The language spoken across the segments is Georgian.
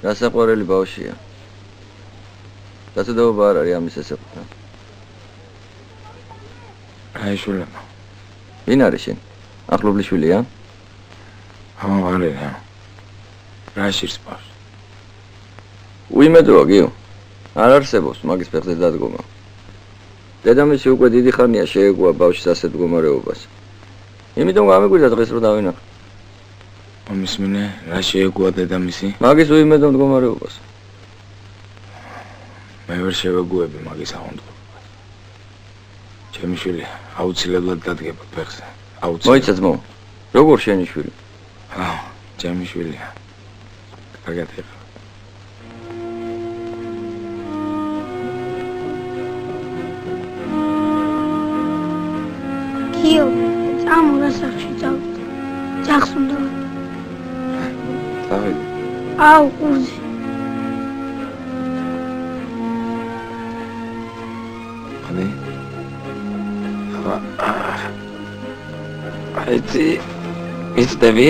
გასაყვარელი ბავშვია. გასადაობა არ არის ამის ესეფთა. აი შულება. ვინ არის შენ? ახლობლის შვილია? არა. რა შეიძლება? უიმედოა გიო. არ არსებობს მაგის ფეხზე დადგომა. დედამისი უკვე დიდი ხანია შეეგუა ბავშვის ასეთ მდგომარეობას. იმიტომ გამიგვირდა დღეს რომ დავინახე. ამის მინე რა შეეგუა დედამისი? მაგის უიმედო მდგომარეობას. მე ვერ შევეგუები მაგის აღონდობას. ჩემი შვილი აუცილებლად დადგება ფეხზე. მოიცა ძმო. როგორ შენი შვილი? ჩემი შვილია. კარგად იყო. გიო, წამორა სახში წავიდე. ძაღს უნდა ვატო. წავიდე. აუ, ყურზე. ხანე? აიცი, იცდები?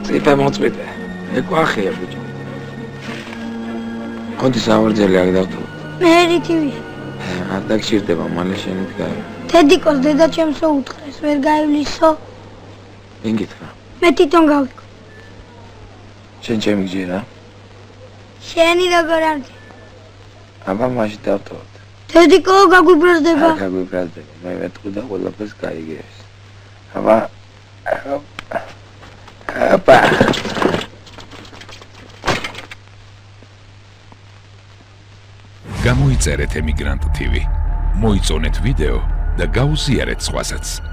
წიფე მოწვიდე. ეკვახია ბიჭო. კონდი სავარძელი აქ დავთო. მე რითივია. არ დაგჭირდება მალე შენი დგაი. დედიკოს დედა ჩემსო უთხრეს, ვერ გაივლისო. ვინ გითხრა? მე თვითონ გავიქო. შენ ჩემი გჯერა? შენი როგორ არ გე? აბა მაშინ დავთოვოთ. დედიკო გაგვიბრაზდება. არ გაგვიბრაზდება. მე ვეთქვი და ყველაფერს გაიგებს. აბა გამოიწერეთ ემიგრანტ TV. მოიწონეთ ვიდეო და გაუზიარეთ სხვასაც.